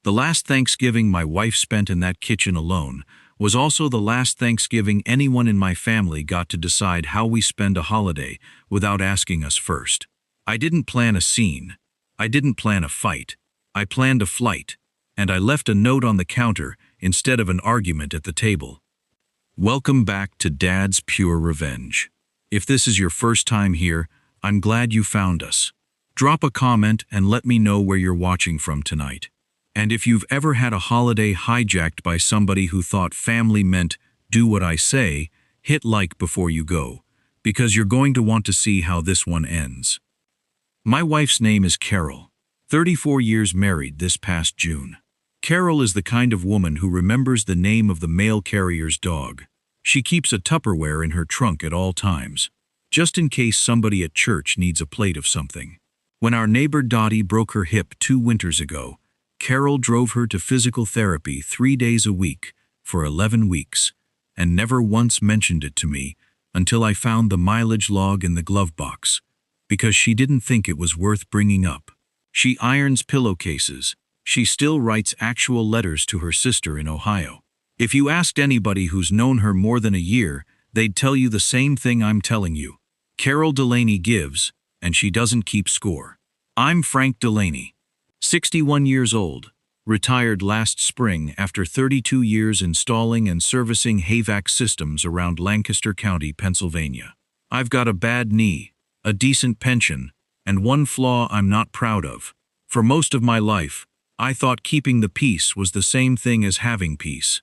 The last Thanksgiving my wife spent in that kitchen alone was also the last Thanksgiving anyone in my family got to decide how we spend a holiday without asking us first. I didn't plan a scene. I didn't plan a fight. I planned a flight, and I left a note on the counter instead of an argument at the table. Welcome back to Dad's Pure Revenge. If this is your first time here, I'm glad you found us. Drop a comment and let me know where you're watching from tonight. And if you've ever had a holiday hijacked by somebody who thought family meant do what I say, hit like before you go, because you're going to want to see how this one ends. My wife's name is Carol, 34 years married this past June. Carol is the kind of woman who remembers the name of the mail carrier's dog. She keeps a Tupperware in her trunk at all times, just in case somebody at church needs a plate of something. When our neighbor Dottie broke her hip 2 winters ago, Carol drove her to physical therapy 3 days a week for 11 weeks and never once mentioned it to me until I found the mileage log in the glove box, because she didn't think it was worth bringing up. She irons pillowcases. She still writes actual letters to her sister in Ohio. If you asked anybody who's known her more than a year, they'd tell you the same thing I'm telling you. Carol Delaney gives, and she doesn't keep score. I'm Frank Delaney, 61 years old, retired last spring after 32 years installing and servicing HVAC systems around Lancaster County, Pennsylvania. I've got a bad knee, a decent pension, and one flaw I'm not proud of. For most of my life, I thought keeping the peace was the same thing as having peace.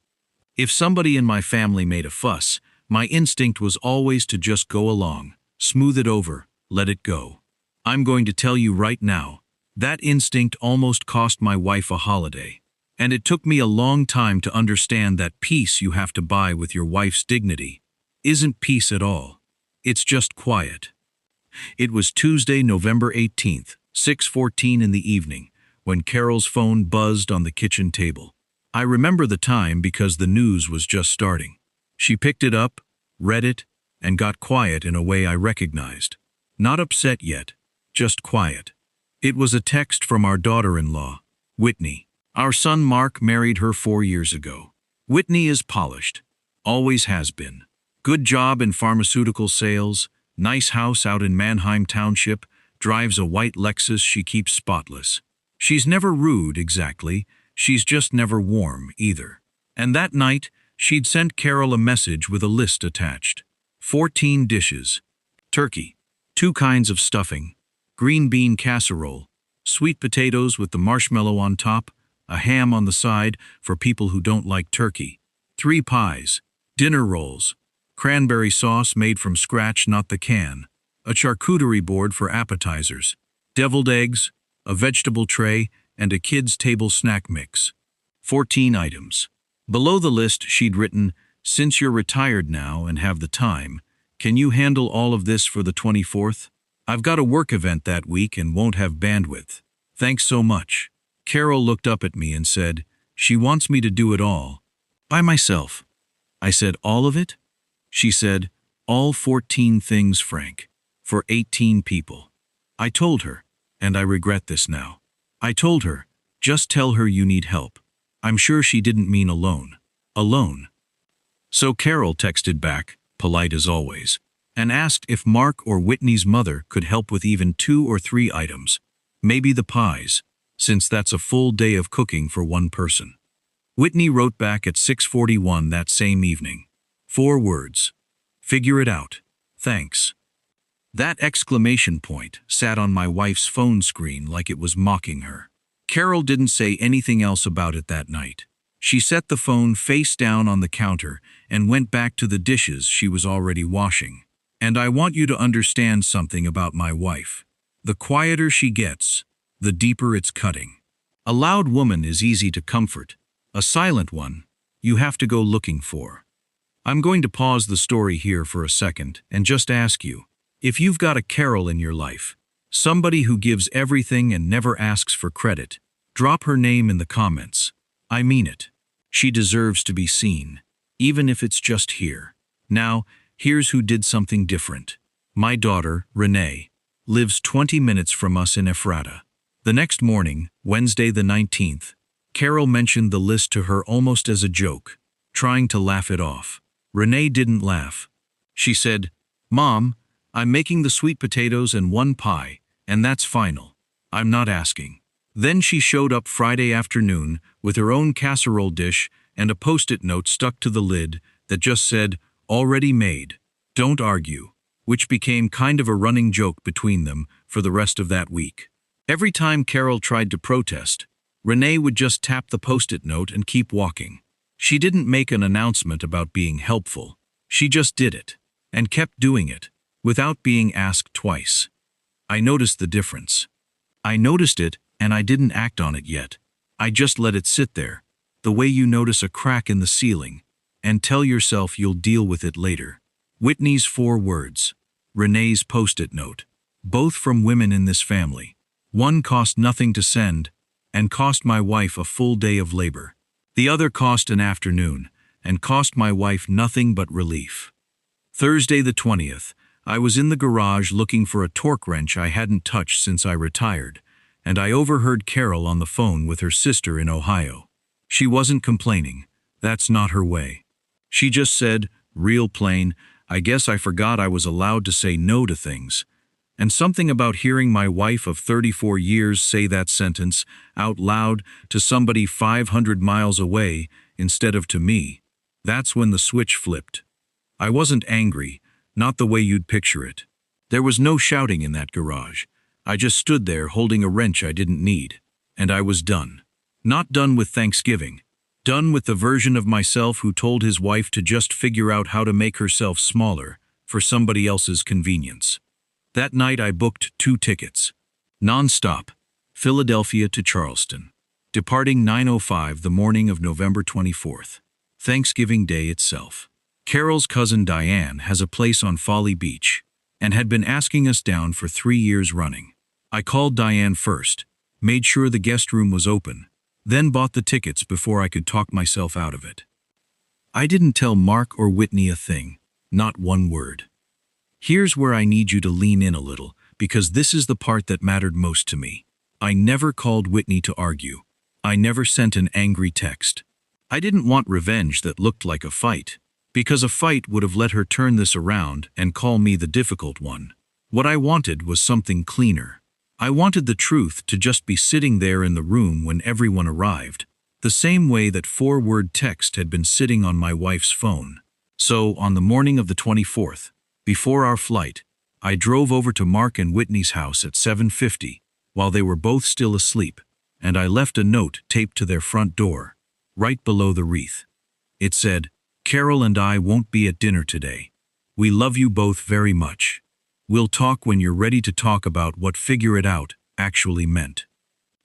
If somebody in my family made a fuss, my instinct was always to just go along, smooth it over, let it go. I'm going to tell you right now, that instinct almost cost my wife a holiday. And it took me a long time to understand that peace you have to buy with your wife's dignity isn't peace at all. It's just quiet. It was Tuesday, November 18th, 6:14 in the evening, when Carol's phone buzzed on the kitchen table. I remember the time because the news was just starting. She picked it up, read it, and got quiet in a way I recognized. Not upset yet, just quiet. It was a text from our daughter-in-law, Whitney. Our son Mark married her 4 years ago. Whitney is polished, always has been. Good job in pharmaceutical sales, nice house out in Manheim Township, drives a white Lexus she keeps spotless. She's never rude exactly, she's just never warm either. And that night, she'd sent Carol a message with a list attached. 14 dishes. Turkey, 2 kinds of stuffing, green bean casserole, sweet potatoes with the marshmallow on top, a ham on the side for people who don't like turkey, 3 pies, dinner rolls, cranberry sauce made from scratch, not the can, a charcuterie board for appetizers, deviled eggs, a vegetable tray, and a kids' table snack mix. 14 items. Below the list she'd written, "Since you're retired now and have the time, can you handle all of this for the 24th? I've got a work event that week and won't have bandwidth. Thanks so much." Carol looked up at me and said, "She wants me to do it all. By myself." I said, "All of it?" She said, "All 14 things, Frank, for 18 people." I told her, and I regret this now. I told her, just tell her you need help. I'm sure she didn't mean alone. Alone. So Carol texted back, polite as always, and asked if Mark or Whitney's mother could help with even 2 or 3 items, maybe the pies, since that's a full day of cooking for one person. Whitney wrote back at 6:41 that same evening. 4 words. "Figure it out. Thanks." That exclamation point sat on my wife's phone screen like it was mocking her. Carol didn't say anything else about it that night. She set the phone face down on the counter and went back to the dishes she was already washing. And I want you to understand something about my wife. The quieter she gets, the deeper it's cutting. A loud woman is easy to comfort. A silent one, you have to go looking for. I'm going to pause the story here for a second and just ask you, if you've got a Carol in your life, somebody who gives everything and never asks for credit, drop her name in the comments. I mean it. She deserves to be seen, even if it's just here. Now, here's who did something different. My daughter, Renee, lives 20 minutes from us in Ephrata. The next morning, Wednesday the 19th, Carol mentioned the list to her almost as a joke, trying to laugh it off. Renee didn't laugh. She said, "Mom, I'm making the sweet potatoes and one pie, and that's final. I'm not asking." Then she showed up Friday afternoon with her own casserole dish and a post-it note stuck to the lid that just said, "Already made. Don't argue," which became kind of a running joke between them for the rest of that week. Every time Carol tried to protest, Renee would just tap the post-it note and keep walking. She didn't make an announcement about being helpful. She just did it, and kept doing it, without being asked twice. I noticed the difference. I noticed it, and I didn't act on it yet. I just let it sit there, the way you notice a crack in the ceiling, and tell yourself you'll deal with it later. Whitney's 4 words. Renee's post-it note. Both from women in this family. One cost nothing to send, and cost my wife a full day of labor. The other cost an afternoon, and cost my wife nothing but relief. Thursday the 20th, I was in the garage looking for a torque wrench I hadn't touched since I retired, and I overheard Carol on the phone with her sister in Ohio. She wasn't complaining. That's not her way. She just said, real plain, "I guess I forgot I was allowed to say no to things." And something about hearing my wife of 34 years say that sentence out loud to somebody 500 miles away instead of to me. That's when the switch flipped. I wasn't angry, not the way you'd picture it. There was no shouting in that garage. I just stood there holding a wrench I didn't need. And I was done. Not done with Thanksgiving. Done with the version of myself who told his wife to just figure out how to make herself smaller for somebody else's convenience. That night I booked 2 tickets. Non-stop. Philadelphia to Charleston. Departing 9:05 the morning of November 24th. Thanksgiving Day itself. Carol's cousin Diane has a place on Folly Beach and had been asking us down for 3 years running. I called Diane first, made sure the guest room was open, then bought the tickets before I could talk myself out of it. I didn't tell Mark or Whitney a thing, not one word. Here's where I need you to lean in a little, because this is the part that mattered most to me. I never called Whitney to argue. I never sent an angry text. I didn't want revenge that looked like a fight, because a fight would have let her turn this around and call me the difficult one. What I wanted was something cleaner. I wanted the truth to just be sitting there in the room when everyone arrived, the same way that 4-word text had been sitting on my wife's phone. So, on the morning of the 24th, before our flight, I drove over to Mark and Whitney's house at 7:50, while they were both still asleep, and I left a note taped to their front door, right below the wreath. It said, "Carol and I won't be at dinner today. We love you both very much. We'll talk when you're ready to talk about what figure it out actually meant.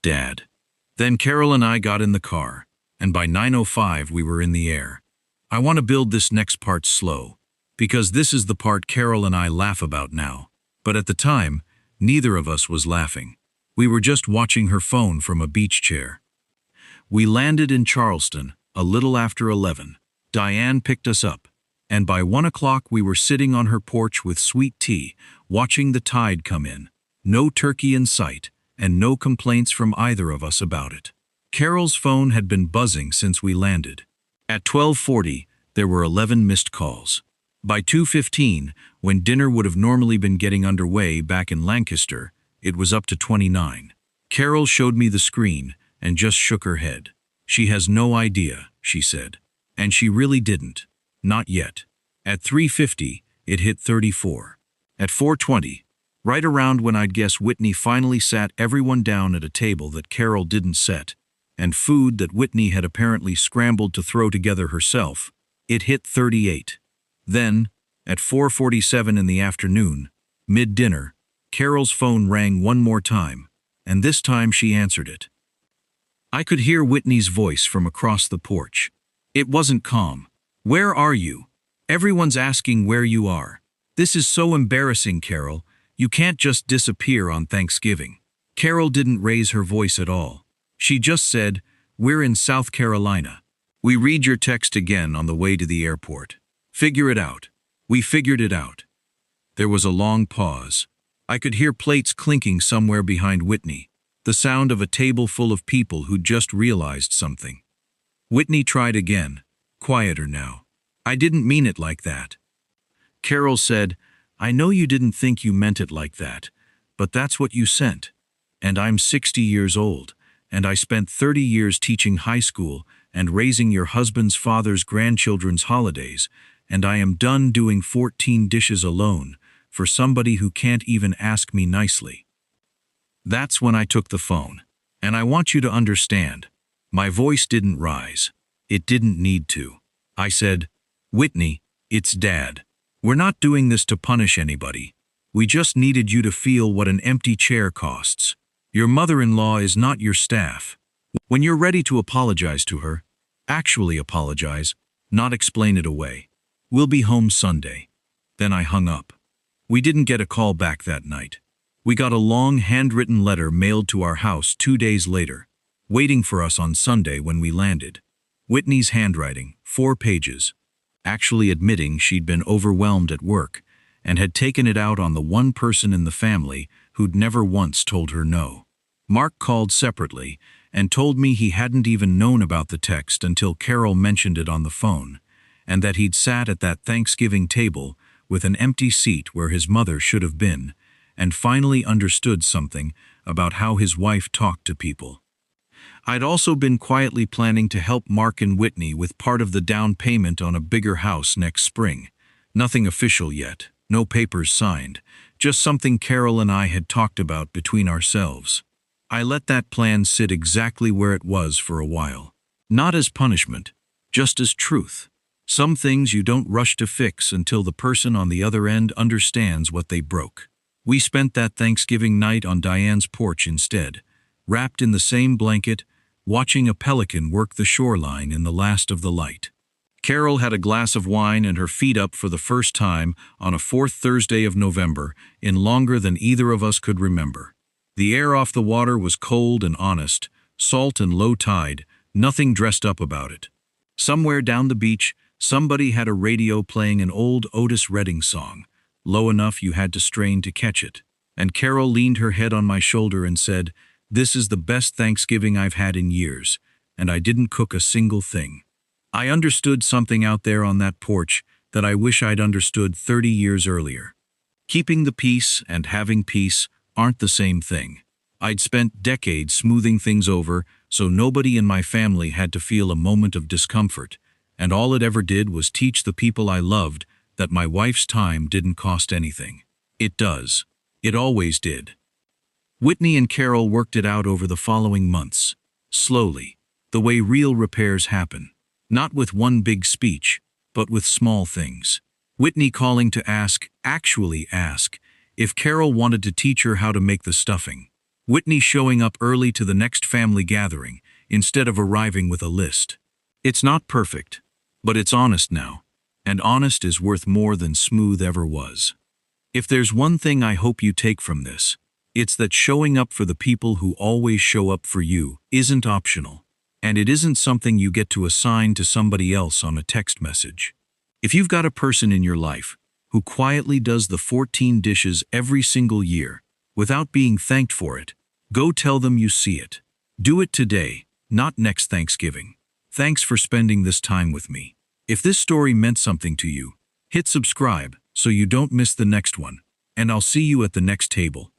Dad." Then Carol and I got in the car, and by 9:05 we were in the air. I want to build this next part slow, because this is the part Carol and I laugh about now. But at the time, neither of us was laughing. We were just watching her phone from a beach chair. We landed in Charleston a little after 11. Diane picked us up, and by 1 o'clock we were sitting on her porch with sweet tea, watching the tide come in. No turkey in sight, and no complaints from either of us about it. Carol's phone had been buzzing since we landed. At 12:40, there were 11 missed calls. By 2:15, when dinner would have normally been getting underway back in Lancaster, it was up to 29. Carol showed me the screen and just shook her head. She has no idea, she said. And she really didn't. Not yet. At 3:50, it hit 34. At 4:20, right around when I'd guess Whitney finally sat everyone down at a table that Carol didn't set, and food that Whitney had apparently scrambled to throw together herself, it hit 38. Then, at 4:47 in the afternoon, mid-dinner, Carol's phone rang one more time, and this time she answered it. I could hear Whitney's voice from across the porch. It wasn't calm. "Where are you? Everyone's asking where you are. This is so embarrassing, Carol. You can't just disappear on Thanksgiving." Carol didn't raise her voice at all. She just said, "We're in South Carolina. We read your text again on the way to the airport. Figure it out." We figured it out. There was a long pause. I could hear plates clinking somewhere behind Whitney. the sound of a table full of people who'd just realized something. Whitney tried again, quieter now. I didn't mean it like that. Carol said, I know you didn't think you meant it like that, but that's what you sent. And I'm 60 years old, and I spent 30 years teaching high school and raising your husband's father's grandchildren's holidays, and I am done doing 14 dishes alone for somebody who can't even ask me nicely. That's when I took the phone. And I want you to understand, my voice didn't rise. It didn't need to. I said, Whitney, it's Dad. We're not doing this to punish anybody. We just needed you to feel what an empty chair costs. Your mother-in-law is not your staff. When you're ready to apologize to her, actually apologize, not explain it away. We'll be home Sunday. Then I hung up. We didn't get a call back that night. We got a long handwritten letter mailed to our house 2 days later, waiting for us on Sunday when we landed. Whitney's handwriting, 4 pages, actually admitting she'd been overwhelmed at work and had taken it out on the one person in the family who'd never once told her no. Mark called separately and told me he hadn't even known about the text until Carol mentioned it on the phone, and that he'd sat at that Thanksgiving table with an empty seat where his mother should have been, and finally understood something about how his wife talked to people. I'd also been quietly planning to help Mark and Whitney with part of the down payment on a bigger house next spring. Nothing official yet, no papers signed, just something Carol and I had talked about between ourselves. I let that plan sit exactly where it was for a while. Not as punishment, just as truth. Some things you don't rush to fix until the person on the other end understands what they broke. We spent that Thanksgiving night on Diane's porch instead, wrapped in the same blanket, watching a pelican work the shoreline in the last of the light. Carol had a glass of wine and her feet up for the first time on a 4th Thursday of November in longer than either of us could remember. The air off the water was cold and honest, salt and low tide, nothing dressed up about it. Somewhere down the beach, somebody had a radio playing an old Otis Redding song, low enough you had to strain to catch it, and Carol leaned her head on my shoulder and said, "This is the best Thanksgiving I've had in years, and I didn't cook a single thing." I understood something out there on that porch that I wish I'd understood 30 years earlier. Keeping the peace and having peace aren't the same thing. I'd spent decades smoothing things over so nobody in my family had to feel a moment of discomfort, and all it ever did was teach the people I loved that my wife's time didn't cost anything. It does. It always did. Whitney and Carol worked it out over the following months, slowly, the way real repairs happen. Not with one big speech, but with small things. Whitney calling to actually ask, if Carol wanted to teach her how to make the stuffing. Whitney showing up early to the next family gathering instead of arriving with a list. It's not perfect, but it's honest now, and honest is worth more than smooth ever was. If there's one thing I hope you take from this, it's that showing up for the people who always show up for you isn't optional. And it isn't something you get to assign to somebody else on a text message. If you've got a person in your life who quietly does the 14 dishes every single year without being thanked for it, go tell them you see it. Do it today, not next Thanksgiving. Thanks for spending this time with me. If this story meant something to you, hit subscribe so you don't miss the next one, and I'll see you at the next table.